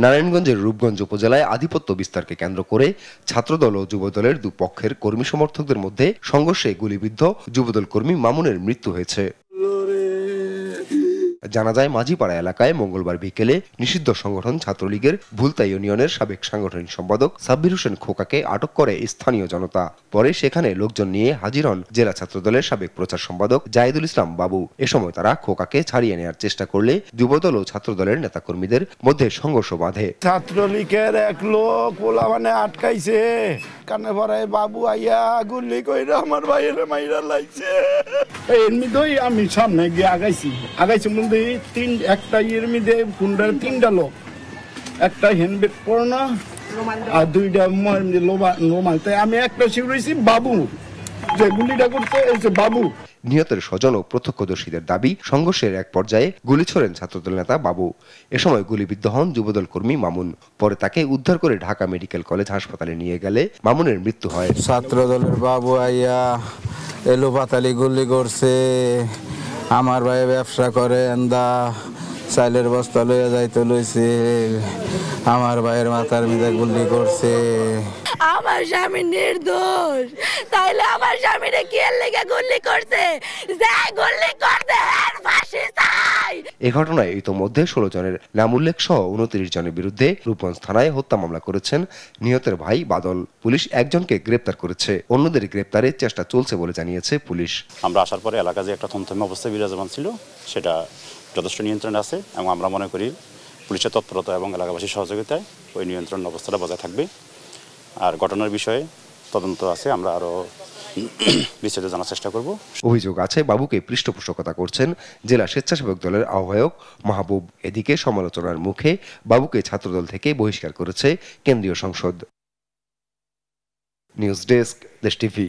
নারায়ণগঞ্জের রূপগঞ্জ উপজেলায় আধিপত্য বিস্তারকে কেন্দ্র করে ছাত্রদল ও যুবদলের দুপক্ষের কর্মী সমর্থকদের মধ্যে সংঘর্ষে গুলিবিদ্ধ যুবদল কর্মী মামুনের মৃত্যু হয়েছে। জানা যায় মাঝিপাড়া এলাকায় মঙ্গলবার বিকেলে নিষিদ্ধ সংগঠন ছাত্রলীগের ভুলতা ইউনিয়নের সাবেক সাংগঠনিক সম্পাদক সাব্বির হোসেন খোকাকে আটক করে স্থানীয় জনতা। পরে সেখানে লোকজন নিয়ে হাজির হন জেলা ছাত্রদলের সাবেক প্রচার সম্পাদক জাহিদুল ইসলাম বাবু। এ সময় তারা খোকাকে ছাড়িয়ে নেওয়ার চেষ্টা করলে যুবদল ও ছাত্রদলের নেতাকর্মীদের মধ্যে সংঘর্ষ বাধে। ছাত্রলীগের এক লোক ওলা মানে আটকাইছে, কানে ভরায় বাবু আইয়া গুলি কইরা আমার ভাইয়ের মাইরা লাইছে। এমনিতেই আমি সামনে গিয়ে আগাইছি মধ্যে একটা ইয়ের মধ্যে কুন্ডার 3টা লোক, একটা হ্যান্ডব্যাগ পরনা আর 2টা নোমাল। তাই আমি একটা শিউরেছি বাবু যে গুলিটা করতে এসে বাবু। নিহতের স্বজন ও প্রত্যক্ষদর্শীদের দাবি, সংঘর্ষের এক পর্যায়ে গুলি ছোড়েন ছাত্রদল নেতা বাবু। এ সময় গুলিবিদ্ধ হন যুবদল কর্মী মামুন। পরে তাকে উদ্ধার করে ঢাকা মেডিকেল কলেজ হাসপাতালে নিয়ে গেলে মামুনের মৃত্যু হয়। ছাত্রদলের বাবু আইয়া এলো পাতালি গুলি করছে। আমার ভাই ব্যবসা করে এন্দা চাইলের বস্তা লইয়া যাইতে লইছে, আমার ভাইয়ের মাথার মধ্যে গুলি করছে। আমার স্বামী নির্দোষ, তাইলে আমার স্বামীরে কি এর লেগে গুলি করছে? যে গুলি করছে এর ফাঁসি চাই। এই ঘটনায় ইতোমধ্যে 16 জনের নাম উল্লেখ সহ 29 জনের বিরুদ্ধে রূপগঞ্জ থানায় হত্যা মামলা করেছেন নিহতের ভাই বাদল। পুলিশ একজনকে গ্রেপ্তার করেছে, অন্যদের গ্রেপ্তারের চেষ্টা চলছে বলে জানিয়েছে পুলিশ। আমরা আসার পরে এলাকা যে একটা থমথমে অবস্থা বিরাজমান ছিল সেটা যথেষ্ট নিয়ন্ত্রণে আছে এবং আমরা মনে করি পুলিশের তৎপরতা এবং এলাকাবাসীর সহযোগিতায় ওই নিয়ন্ত্রণ অবস্থাটা বজায় থাকবে। আর ঘটনার বিষয়ে তদন্ত আছে, আমরা আরো বিস্তারিত জানার চেষ্টা করব। অভিযোগ আছে বাবুকে পৃষ্ঠপোষকতা করছেন জেলা স্বেচ্ছাসেবক দলের আহ্বায়ক মাহবুব। এদিকে সমালোচনার মুখে বাবুকে ছাত্রদল থেকে বহিষ্কার করেছে কেন্দ্রীয় সংসদ। নিউজ ডেস্ক, দেশ টিভি।